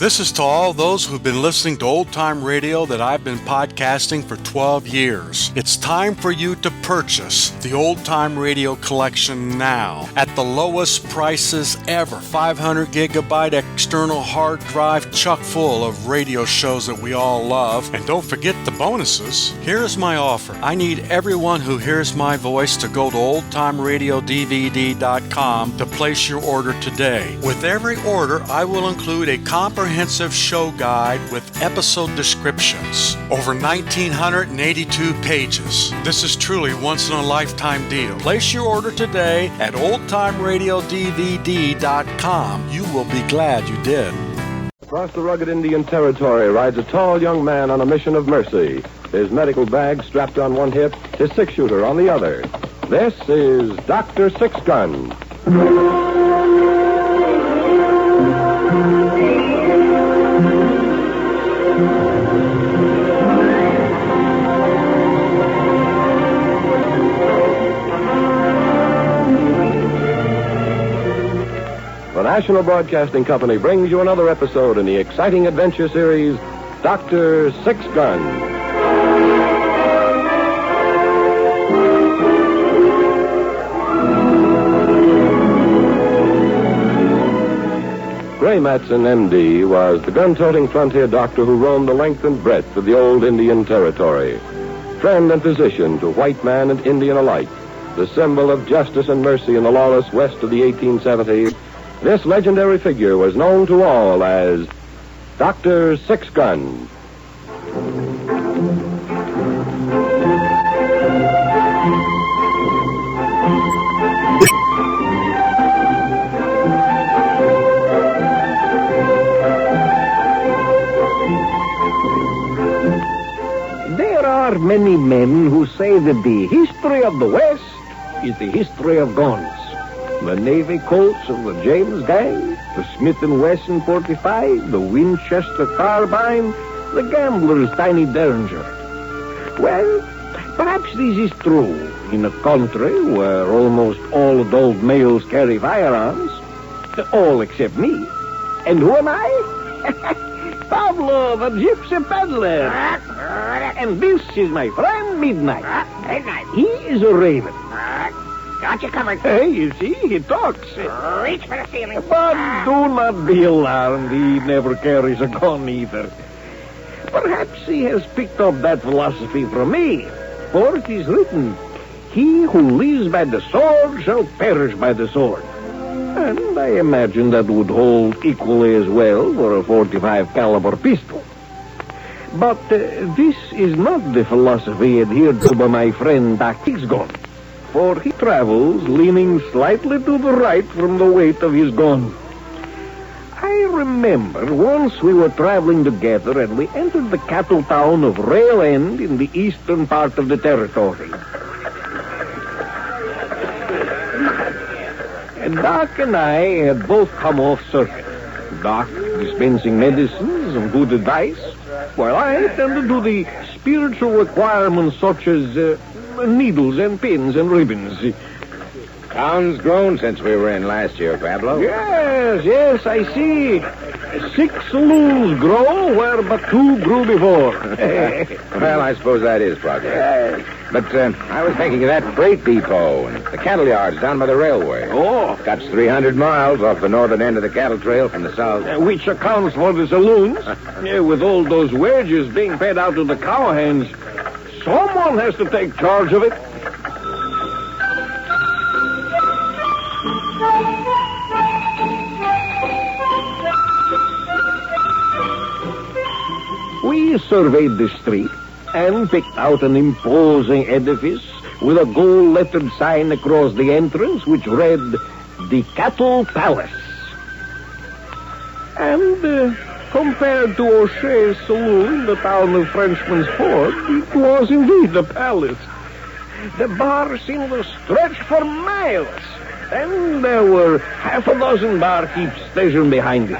This is to all those who've been listening to old-time radio that I've been podcasting for 12 years. It's time for you to purchase the old-time radio collection now at the lowest prices ever. 500 gigabyte external hard drive chock full of radio shows that we all love. And don't forget the bonuses. Here's my offer. I need everyone who hears my voice to go to oldtimeradiodvd.com to place your order today. With every order, I will include a comprehensive show guide with episode descriptions. Over 1,982 pages. This is truly once-in-a-lifetime deal. Place your order today at oldtimeradiodvd.com. You will be glad you did. Across the rugged Indian territory rides a tall young man on a mission of mercy. His medical bag strapped on one hip, his six-shooter on the other. This is Dr. Six-Gun. The National Broadcasting Company brings you another episode in the exciting adventure series, Dr. Six-Gun. Gray Matson, M.D., was the gun-toting frontier doctor who roamed the length and breadth of the old Indian territory. Friend and physician to white man and Indian alike, the symbol of justice and mercy in the lawless west of the 1870s, this legendary figure was known to all as Dr. Six-Gun. There are many men who say that the history of the West is the history of guns. The Navy Colts of the James gang, the Smith & Wesson 45, the Winchester carbine, the gambler's tiny Derringer. Well, perhaps this is true in a country where almost all adult males carry firearms. All except me. And who am I? Pablo, the gypsy peddler. And this is my friend Midnight. Midnight. He is a raven. Got you covered. Hey, you see, he talks. Reach for the ceiling. But do not be alarmed. He never carries a gun either. Perhaps he has picked up that philosophy from me. For it is written, he who lives by the sword shall perish by the sword. And I imagine that would hold equally as well for a 45 caliber pistol. But this is not the philosophy adhered to by my friend Dr. Six-Gun. For he travels leaning slightly to the right from the weight of his gun. I remember once we were traveling together and we entered the cattle town of Rail End in the eastern part of the territory. And Doc and I had both come off circuit. Doc dispensing medicines and good advice, while I attended to the spiritual requirements such as needles and pins and ribbons. Town's grown since we were in last year, Pablo. Yes, I see. 6 saloons grow where but 2 grew before. Well, I suppose that is progress. But I was thinking of that freight depot and the cattle yards down by the railway. Oh. Cuts 300 miles off the northern end of the cattle trail from the south. Which accounts for the saloons. With all those wages being paid out to the cowhands, someone has to take charge of it. We surveyed the street and picked out an imposing edifice with a gold-lettered sign across the entrance which read, The Cattle Palace. And compared to O'Shea's saloon in the town of Frenchman's Ford, it was indeed a palace. The bar seemed to stretch for miles, and there were half a dozen barkeeps stationed behind it,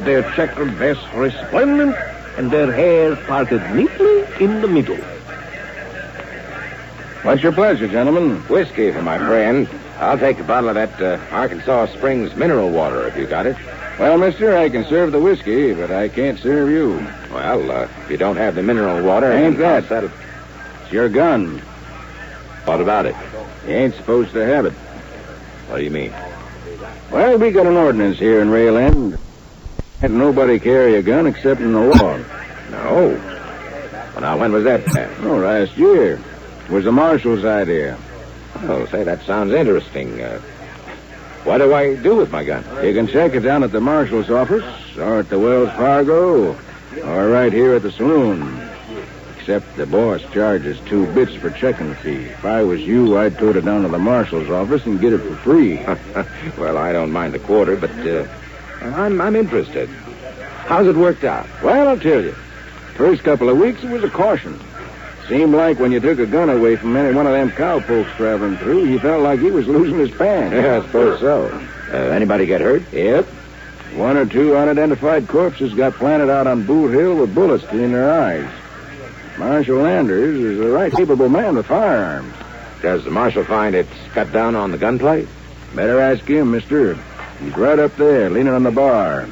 their checkered vests resplendent and their hair parted neatly in the middle. What's your pleasure, gentlemen? Whiskey for my friend. I'll take a bottle of that Arkansas Springs mineral water if you got it. Well, mister, I can serve the whiskey, but I can't serve you. Well, if you don't have the mineral water... Ain't that. It's your gun. What about it? You ain't supposed to have it. What do you mean? Well, we got an ordinance here in Rail End. Can't nobody carry a gun except in the law. No. Well, now, when was that passed? Oh, last year. It was the marshal's idea. Oh, say, that sounds interesting. What do I do with my gun? You can check it down at the marshal's office, or at the Wells Fargo, or right here at the saloon. Except the boss charges 2 bits for checking fee. If I was you, I'd tote it down to the marshal's office and get it for free. Well, I don't mind the quarter, but I'm interested. How's it worked out? Well, I'll tell you. First couple of weeks, it was a caution. Seemed like when you took a gun away from any one of them cowpokes traveling through, he felt like he was losing his pants. Yeah, I suppose so. Anybody get hurt? Yep. 1 or 2 unidentified corpses got planted out on Boot Hill with bullets in their eyes. Marshal Landers is a right capable man with firearms. Does the marshal find it's cut down on the gunplay? Better ask him, mister. He's right up there, leaning on the bar.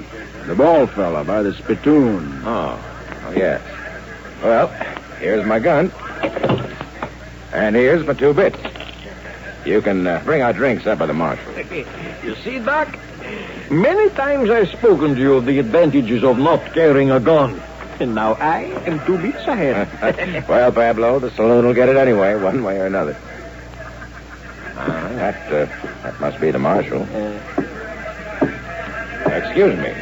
The bald fella by the spittoon. Oh, yes. Well, here's my gun. And here's my 2 bits. You can bring our drinks up by the marshal. You see, Doc? Many times I've spoken to you of the advantages of not carrying a gun. And now I am 2 bits ahead. Well, Pablo, the saloon will get it anyway, one way or another. That must be the marshal. Excuse me.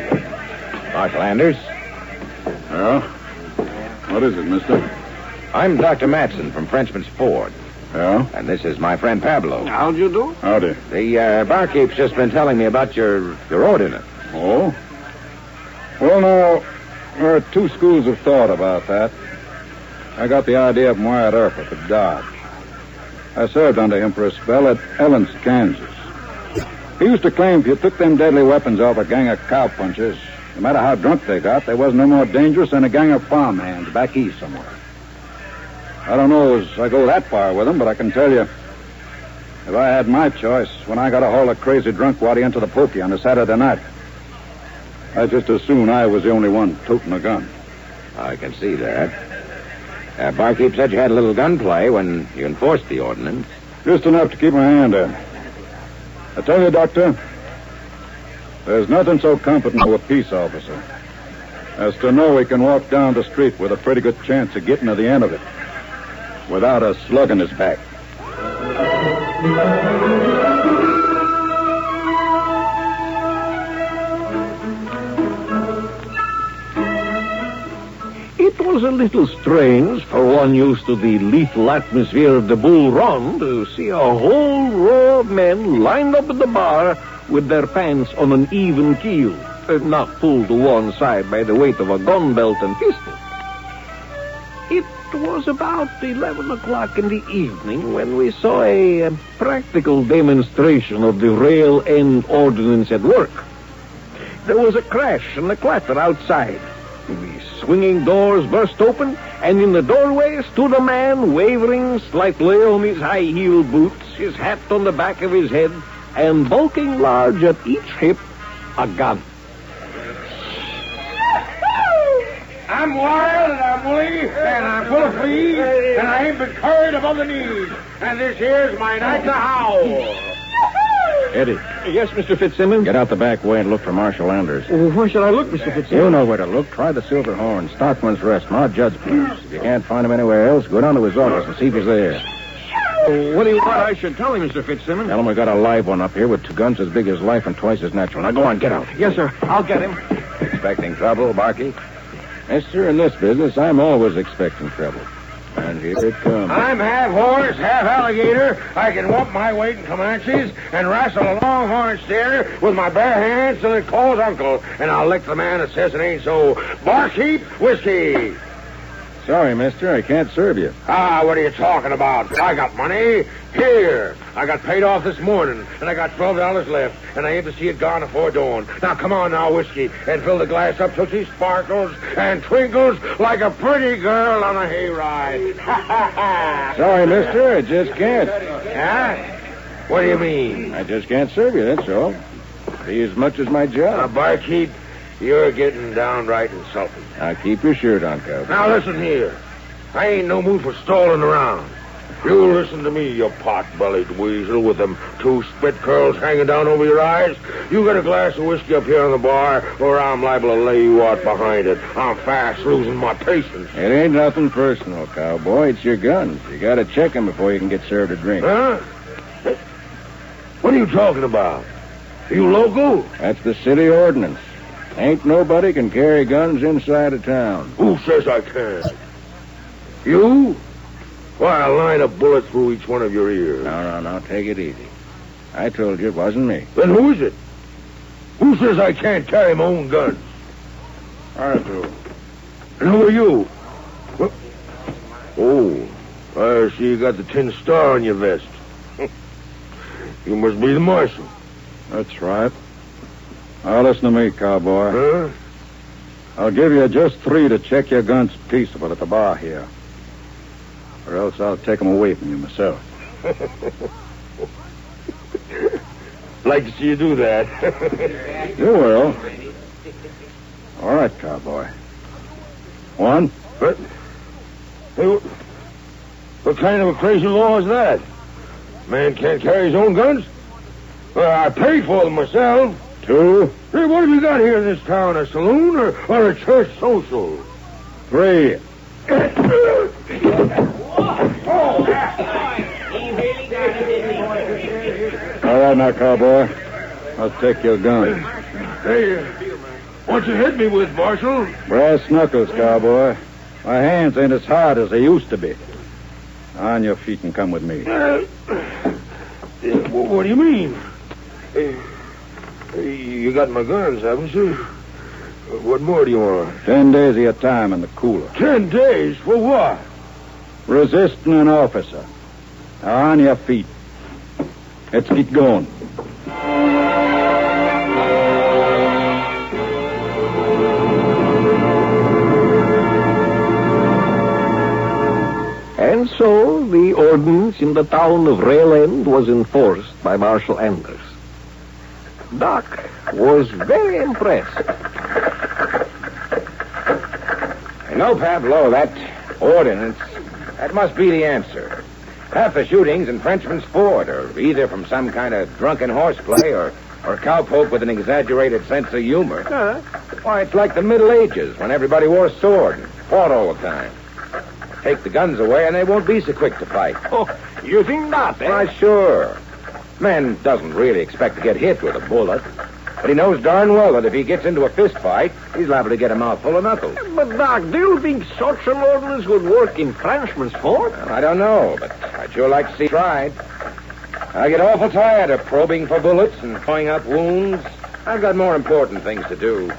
Marshal Anders? Yeah? What is it, mister? I'm Dr. Matson from Frenchman's Ford. Yeah? And this is my friend Pablo. How'd you do? Howdy. The barkeep's just been telling me about your ordinance. Oh? Well, now, there are 2 schools of thought about that. I got the idea from Wyatt Earp up at Dodge. I served under him for a spell at Ellen's, Kansas. He used to claim if you took them deadly weapons off a gang of cowpunchers, no matter how drunk they got, they wasn't no more dangerous than a gang of farmhands back east somewhere. I don't know as I go that far with him, but I can tell you, if I had my choice, when I got a haul of crazy drunk waddy into the pokey on a Saturday night, I'd just as soon I was the only one toting a gun. I can see that. Barkeep said you had a little gunplay when you enforced the ordinance. Just enough to keep my hand in. I tell you, Doctor, there's nothing so comforting to a peace officer as to know he can walk down the street with a pretty good chance of getting to the end of it without a slug in his back. It was a little strange for one used to the lethal atmosphere of the Bull Run to see a whole row of men lined up at the bar with their pants on an even keel, not pulled to one side by the weight of a gun belt and pistol. It was about 11 o'clock in the evening when we saw a practical demonstration of the Rail End Ordinance at work. There was a crash and a clatter outside. The swinging doors burst open, and in the doorway stood a man wavering slightly on his high-heeled boots, his hat on the back of his head, and bulking large at each hip, a gun. I'm wild and I'm woolly and I'm full of fleas and I ain't been curried above the knees. And this here's my night to howl. Eddie, Yes, Mr. Fitzsimmons? get out the back way and look for Marshal Anders. Where should I look, Mr. Fitzsimmons? You know where to look. Try the Silver Horn, Stockman's Rest, Mount Judd's place. If you can't find him anywhere else, go down to his office and see if he's there. What do you want I should tell him, Mr. Fitzsimmons? Tell him we got a live one up here with 2 guns as big as life and twice as natural. Now go on, get out. Yes, sir. I'll get him. Expecting trouble, barkeep? Mister, in this business, I'm always expecting trouble. And here it comes. I'm half horse, half alligator. I can whoop my weight in Comanches and wrestle a longhorn steer with my bare hands till it calls uncle. And I'll lick the man that says it ain't so. Barkeep, whiskey. Sorry, mister, I can't serve you. What are you talking about? I got money. Here. I got paid off this morning, and I got $12 left, and I aim to see it gone before dawn. Now, come on now, whiskey, and fill the glass up till she sparkles and twinkles like a pretty girl on a hayride. Sorry, mister, I just can't. Huh? What do you mean? I just can't serve you, that's all. Be as much as my job. Barkeep, you're getting downright insulting. Now, keep your shirt on, cowboy. Now, listen here. I ain't no mood for stalling around. You listen to me, you pot-bellied weasel with them 2 spit curls hanging down over your eyes. You get a glass of whiskey up here on the bar, or I'm liable to lay you out behind it. I'm fast losing my patience. It ain't nothing personal, cowboy. It's your guns. You gotta check 'em before you can get served a drink. Huh? What are you talking about? Are you local? That's the city ordinance. Ain't nobody can carry guns inside of town. Who says I can? You? Why, I'll line a bullet through each one of your ears. No. Take it easy. I told you it wasn't me. Then who is it? Who says I can't carry my own guns? I do. And who are you? What? Oh, I see you got the tin star on your vest. You must be the marshal. That's right. Now, listen to me, cowboy. Huh? I'll give you just 3 to check your guns peaceable at the bar here. Or else I'll take 'em away from you myself. Like to see you do that. You will. All right, cowboy. 1. What? Hey, what kind of a crazy law is that? Man can't carry his own guns? Well, I paid for them myself. 2. Hey, what have you got here in this town? A saloon or a church social? 3. All right now, cowboy. I'll take your gun. Hey, what you hit me with, Marshal? Brass knuckles, cowboy. My hands ain't as hard as they used to be. On your feet and come with me. What do you mean? You got my guns, haven't you? What more do you want? 10 days of your time in the cooler. 10 days? For what? Resisting an officer. Now, on your feet. Let's get going. And so the ordinance in the town of Rail End was enforced by Marshal Anders. Doc was very impressed. No, Pablo, that ordinance, that must be the answer. Half the shootings in Frenchman's Ford are either from some kind of drunken horseplay or cowpoke with an exaggerated sense of humor. Why, it's like the Middle Ages when everybody wore a sword and fought all the time. Take the guns away and they won't be so quick to fight. Oh, you think not, eh? Why, sure. Man doesn't really expect to get hit with a bullet. But he knows darn well that if he gets into a fist fight, he's liable to get a mouthful of knuckles. But, Doc, do you think such an ordinance would work in Frenchman's Ford? Well, I don't know, but I'd sure like to see it tried. I get awful tired of probing for bullets and throwing up wounds. I've got more important things to do.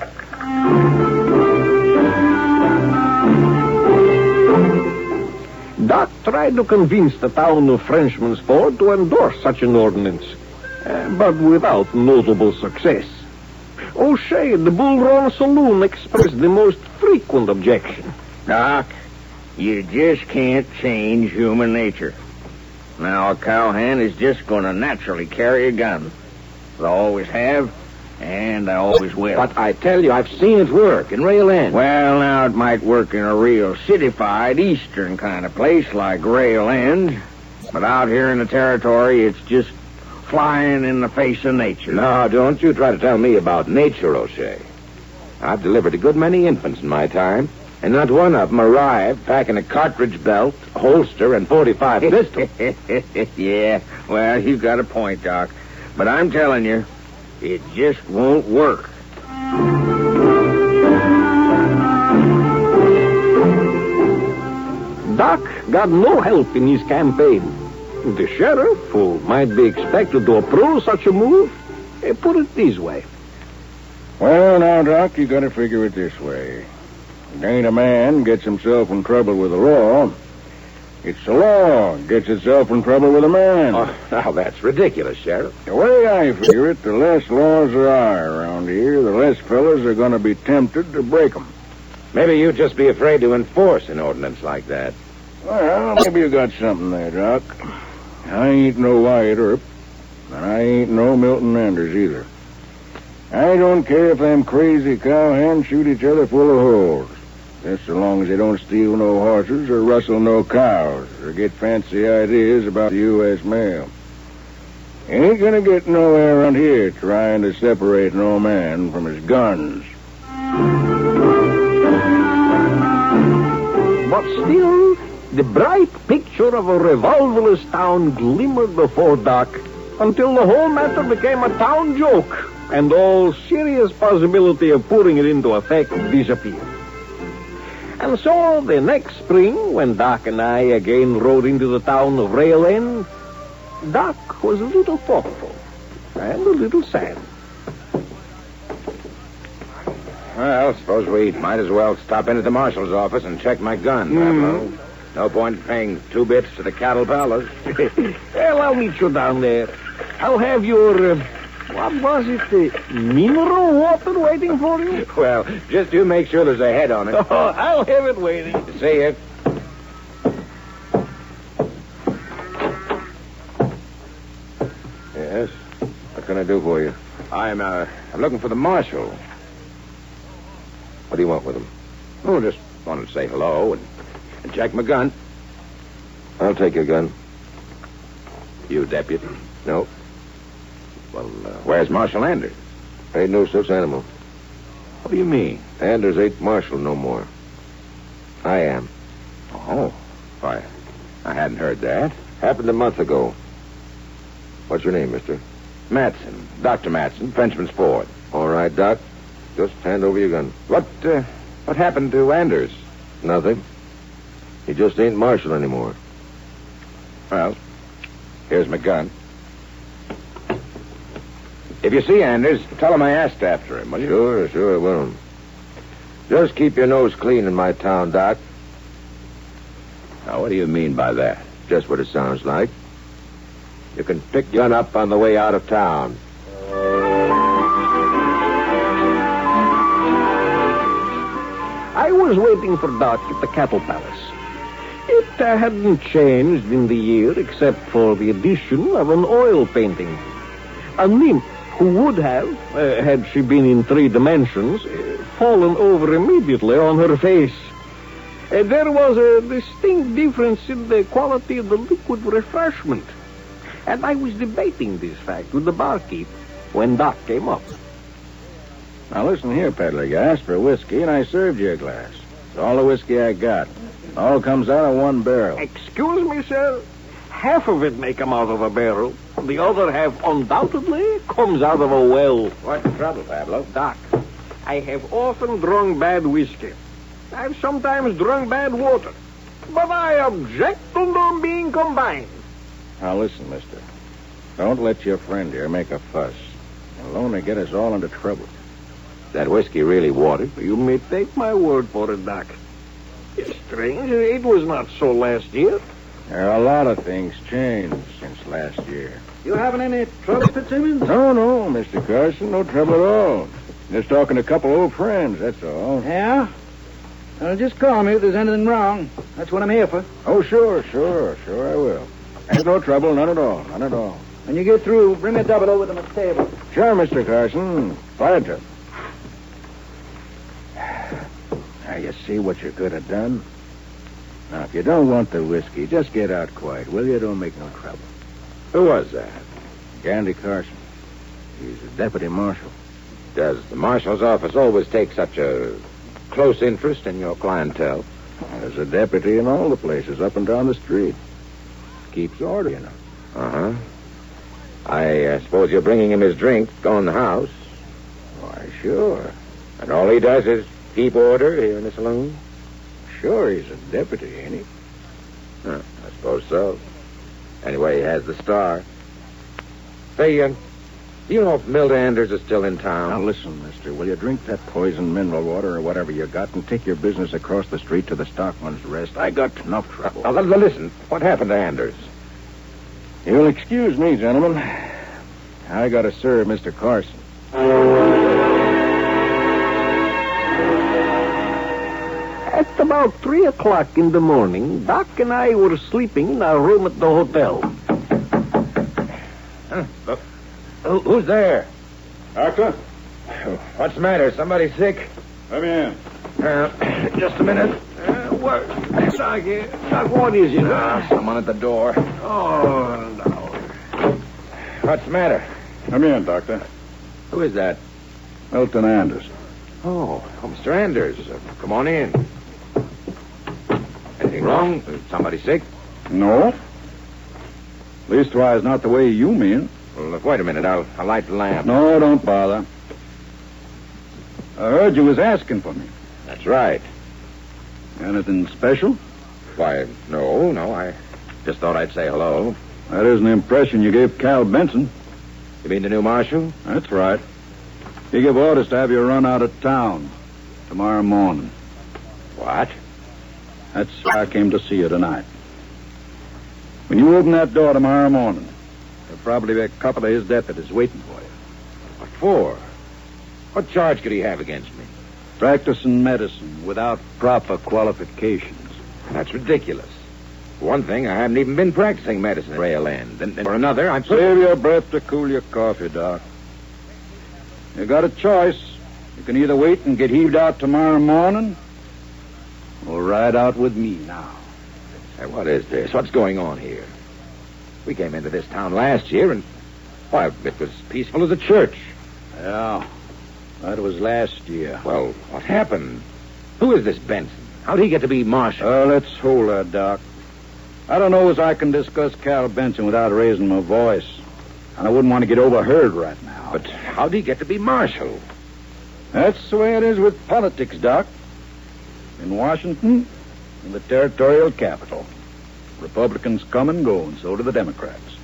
Doc tried to convince the town of Frenchman's Ford to endorse such an ordinance, but without notable success. O'Shea, the Bull Run Saloon, expressed the most frequent objection. Doc, you just can't change human nature. Now, a cowhand is just going to naturally carry a gun. I always have, and I always will. But I tell you, I've seen it work in Rail End. Well, now, it might work in a real city-fied eastern kind of place like Rail End, but out here in the territory, it's just flying in the face of nature. No, don't you try to tell me about nature, O'Shea. I've delivered a good many infants in my time, and not one of them arrived packing a cartridge belt, holster, and .45 pistol. Yeah, well, you've got a point, Doc. But I'm telling you, it just won't work. Doc got no help in his campaign. The sheriff, who might be expected to approve such a move, put it this way. Well, now, Doc, you gotta figure it this way. It ain't a man gets himself in trouble with the law. It's the law gets itself in trouble with a man. Oh, now, that's ridiculous, Sheriff. The way I figure it, the less laws there are around here, the less fellas are gonna be tempted to break 'em. Maybe you'd just be afraid to enforce an ordinance like that. Well, maybe you got something there, Doc. I ain't no Wyatt Earp, and I ain't no Milton Anders either. I don't care if them crazy cowhands shoot each other full of holes. Just so long as they don't steal no horses or rustle no cows or get fancy ideas about the U.S. mail. Ain't gonna get nowhere around here trying to separate no man from his guns. But still, the bright picture of a revolverless town glimmered before Doc until the whole matter became a town joke and all serious possibility of putting it into effect disappeared. And so the next spring, when Doc and I again rode into the town of Rail End, Doc was a little thoughtful and a little sad. Well, suppose we might as well stop in at the marshal's office and check my gun, Pablo. No point in paying 2 bits to the cattle palace. Well, I'll meet you down there. I'll have your, what was it, mineral water waiting for you? Well, just you make sure there's a head on it. Oh, I'll have it waiting. See you. Yes? What can I do for you? I'm looking for the marshal. What do you want with him? Oh, just wanted to say hello and check my gun. I'll take your gun. You deputy? No. Well, where's Marshal Anders? Ain't no such animal. What do you mean? Anders ain't marshal no more. I am. Oh, why, I hadn't heard that. Happened a month ago. What's your name, mister? Matson. Dr. Matson, Frenchman's Ford. All right, Doc. Just hand over your gun. What happened to Anders? Nothing. He just ain't marshal anymore. Well, here's my gun. If you see Anders, tell him I asked after him, will you? Sure, I will. Just keep your nose clean in my town, Doc. Now, what do you mean by that? Just what it sounds like. You can pick gun up on the way out of town. I was waiting for Doc at the cattle palace. It hadn't changed in the year except for the addition of an oil painting. A nymph who would have, had she been in 3 dimensions, fallen over immediately on her face. There was a distinct difference in the quality of the liquid refreshment. And I was debating this fact with the barkeep when Doc came up. Now listen here, peddler. You asked for whiskey, and I served you a glass. It's all the whiskey I got. All comes out of 1 barrel. Excuse me, sir. Half of it may come out of a barrel. The other half undoubtedly comes out of a well. What's the trouble, Pablo? Doc, I have often drunk bad whiskey. I've sometimes drunk bad water. But I object to them being combined. Now listen, mister. Don't let your friend here make a fuss. It'll only get us all into trouble. That whiskey really water? You may take my word for it, Doc. It's strange. It was not so last year. There are a lot of things changed since last year. You having any trouble, Fitzsimmons? No, Mr. Carson. No trouble at all. Just talking to a couple old friends, that's all. Yeah? Well, just call me if there's anything wrong. That's what I'm here for. Oh, sure, I will. There's no trouble, none at all. When you get through, bring a double over to my table. Sure, Mr. Carson. Glad to. Now, you see what you could have done? Now, if you don't want the whiskey, just get out quiet, will you? Don't make no trouble. Who was that? Gandy Carson. He's a deputy marshal. Does the marshal's office always take such a close interest in your clientele? There's a deputy in all the places up and down the street. Keeps order, you know. Uh-huh. I suppose you're bringing him his drink on the house. Why, sure. And all he does is keep order here in the saloon? Sure, he's a deputy, ain't he? I suppose so. Anyway, he has the star. Say, do you know if Milda Anders is still in town? Now, listen, mister. Will you drink that poison mineral water or whatever you got and take your business across the street to the Stockman's Rest? I got enough trouble. Now, listen. What happened to Anders? You'll excuse me, gentlemen. I got to serve Mr. Carson. At about 3 o'clock in the morning, Doc and I were sleeping in our room at the hotel. Who's there? Doctor, What's the matter? Somebody sick? Come in. Just a minute. What? Doc, what is it? Someone at the door. Oh, no. What's the matter? Come in, Doctor. Who is that? Milton Anders. Oh, Mr. Anders. Come on in. Anything wrong? Somebody sick? No. Leastwise, not the way you mean. Well, look, wait a minute. I'll light the lamp. No, don't bother. I heard you was asking for me. That's right. Anything special? Why, no. I just thought I'd say hello. That isn't the impression you gave Cal Benson. You mean the new marshal? That's right. He gave orders to have you run out of town tomorrow morning. What? That's why I came to see you tonight. When you open that door tomorrow morning, there'll probably be a couple of his deputies waiting for you. What for? What charge could he have against me? Practicing medicine without proper qualifications. That's ridiculous. For one thing, I haven't even been practicing medicine at Rail End. And for another, I'm... Save your breath to cool your coffee, Doc. You got a choice. You can either wait and get heaved out tomorrow morning, or ride out with me now. Hey, what is this? What's going on here? We came into this town last year, and... why, it was peaceful as a church. Yeah, that was last year. Well, what happened? Who is this Benson? How'd he get to be marshal? Let's hold that, Doc. I don't know as I can discuss Cal Benson without raising my voice. And I wouldn't want to get overheard right now. But how'd he get to be marshal? That's the way it is with politics, Doc. In Washington, in the territorial capital, Republicans come and go, and so do the Democrats.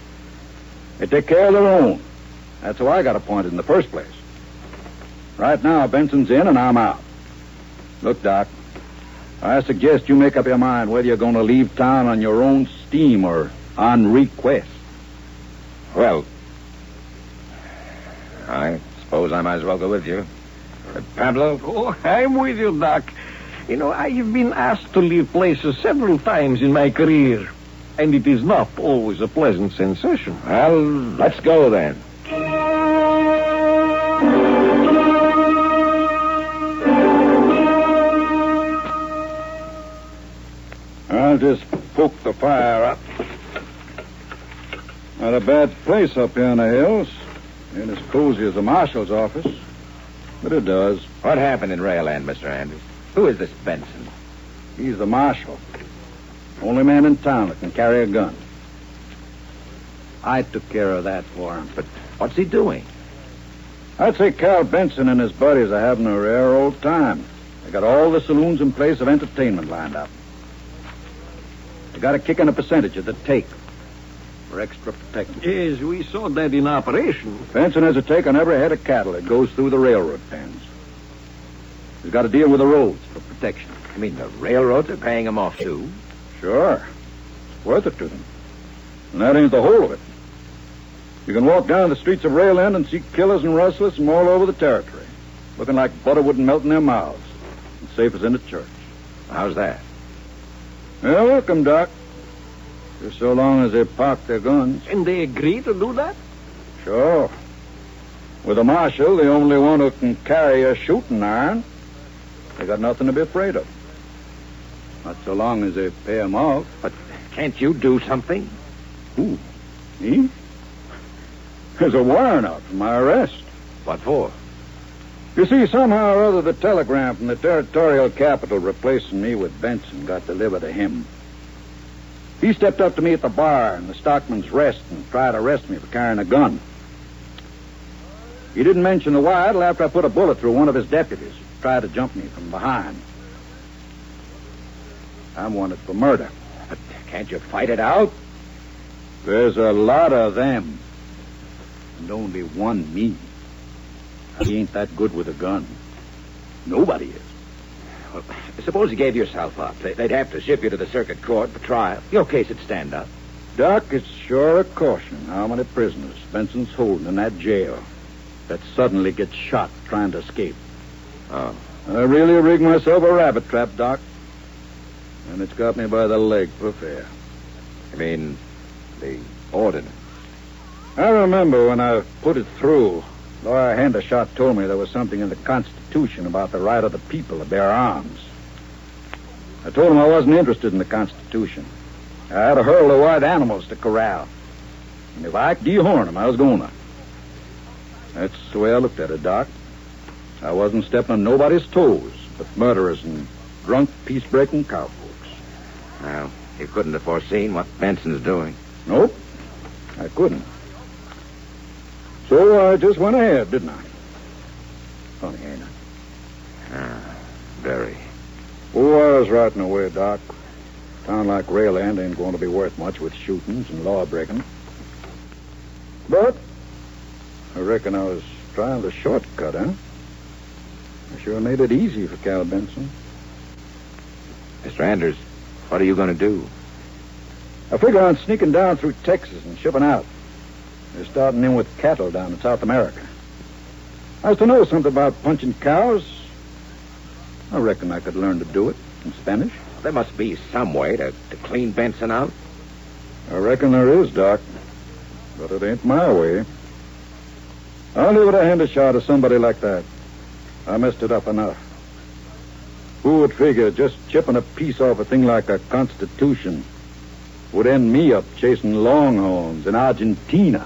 They take care of their own. That's how I got appointed in the first place. Right now, Benson's in and I'm out. Look, Doc, I suggest you make up your mind whether you're going to leave town on your own steam or on request. Well, I suppose I might as well go with you. Pablo? Oh, I'm with you, Doc. You know, I've been asked to leave places several times in my career, and it is not always a pleasant sensation. Well, let's go then. I'll just poke the fire up. Not a bad place up here in the hills. Ain't as cozy as the marshal's office, but it does. What happened in Rail End, Mr. Anders? Who is this Benson? He's the marshal. Only man in town that can carry a gun. I took care of that for him. But what's he doing? I'd say Cal Benson and his buddies are having a rare old time. They got all the saloons and places of entertainment lined up. They got a kick in a percentage of the take for extra protection. Yes, we saw that in operation. Benson has a take on every head of cattle that goes through the railroad pens. He's got to deal with the roads for protection. You mean the railroads are paying him off, too? Sure. It's worth it to them. And that ain't the whole of it. You can walk down the streets of Rail End and see killers and rustlers from all over the territory, looking like butter wouldn't melt in their mouths, and safe as in a church. How's that? Well, welcome, Doc. Just so long as they park their guns. And they agree to do that? Sure. With a marshal, the only one who can carry a shooting iron, they got nothing to be afraid of. Not so long as they pay him off. But can't you do something? Who? Me? There's a warrant out for my arrest. What for? You see, somehow or other, the telegram from the territorial capital replacing me with Benson got delivered to him. He stepped up to me at the bar in the Stockman's Rest and tried to arrest me for carrying a gun. He didn't mention the why till after I put a bullet through one of his deputies who tried to jump me from behind. I'm wanted for murder. But can't you fight it out? There's a lot of them. And only one me. He ain't that good with a gun. Nobody is. Well, suppose you gave yourself up. They'd have to ship you to the circuit court for trial. Your case would stand up. Doc, it's sure a caution how many prisoners Benson's holding in that jail that suddenly gets shot trying to escape. Oh. I really rigged myself a rabbit trap, Doc. And it's got me by the leg for fair. You mean the ordinance? I remember when I put it through, Lawyer Hendershot told me there was something in the Constitution about the right of the people to bear arms. I told him I wasn't interested in the Constitution. I had a herd of wild animals to corral. And if I could dehorn them, I was gonna. That's the way I looked at it, Doc. I wasn't stepping on nobody's toes but murderers and drunk, peace-breaking cowpokes. Well, you couldn't have foreseen what Benson's doing. Nope, I couldn't. So I just went ahead, didn't I? Funny, ain't it? Very. Oh, I was right in the way, Doc. A town like Rayland ain't going to be worth much with shootings and law-breaking. But I reckon I was trying the shortcut, huh? I sure made it easy for Cal Benson. Mr. Anders, what are you going to do? I figure on sneaking down through Texas and shipping out. They're starting in with cattle down in South America. I was to know something about punching cows. I reckon I could learn to do it in Spanish. There must be some way to clean Benson out. I reckon there is, Doc. But it ain't my way. I'll leave it a Hendershot to somebody like that. I messed it up enough. Who would figure just chipping a piece off a thing like a Constitution would end me up chasing longhorns in Argentina?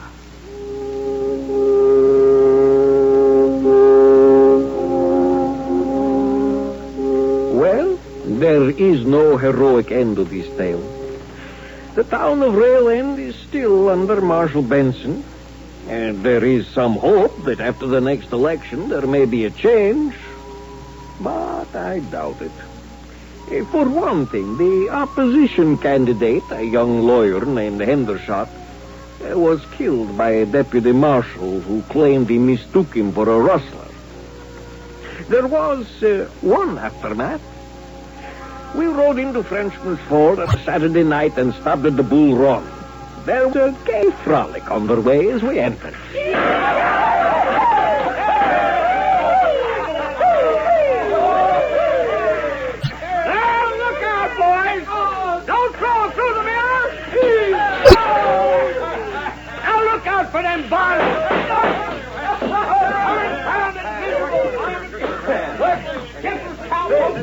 Well, there is no heroic end to this tale. The town of Rayland is still under Marshal Benson, and there is some hope that after the next election there may be a change, but I doubt it. For one thing, the opposition candidate, a young lawyer named Hendershot, was killed by a deputy marshal who claimed he mistook him for a rustler. There was one aftermath. We rode into Frenchman's Ford on a Saturday night and stopped at the Bull Run. There was a gay frolic underway as we entered. Look out, boys! Don't crawl through the mirror! Now look out for them bottles!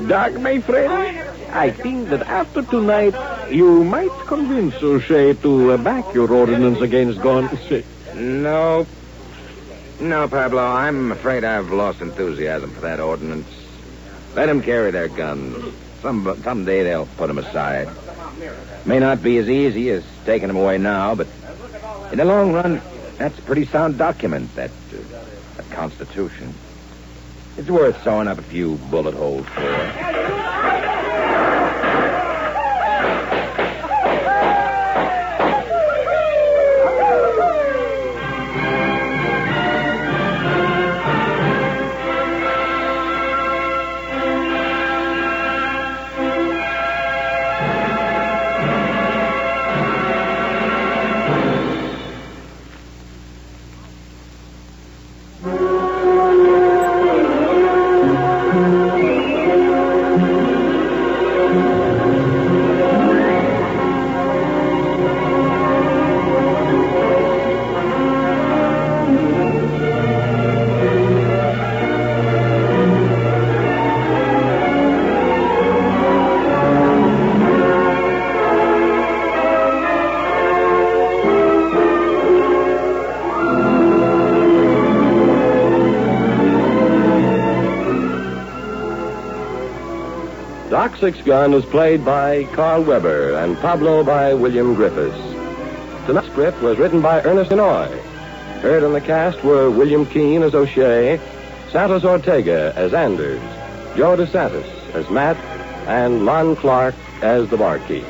Doc, my friend, I think that after tonight you might convince O'Shea to back your ordinance against guns. No, Pablo, I'm afraid I've lost enthusiasm for that ordinance. Let them carry their guns. Someday they'll put them aside. May not be as easy as taking them away now, but in the long run, that's a pretty sound document, that Constitution. It's worth sewing up a few bullet holes for. Doc Six Gun was played by Carl Weber and Pablo by William Griffiths. Tonight's script was written by Ernest Inouye. Heard in the cast were William Keane as O'Shea, Santos Ortega as Anders, Joe DeSantis as Matt, and Lon Clark as the barkeep.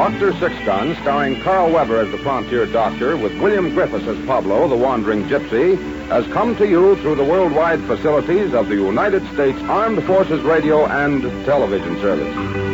Dr. Six-Gun, starring Carl Weber as the frontier doctor, with William Griffiths as Pablo, the wandering gypsy, has come to you through the worldwide facilities of the United States Armed Forces Radio and Television Service.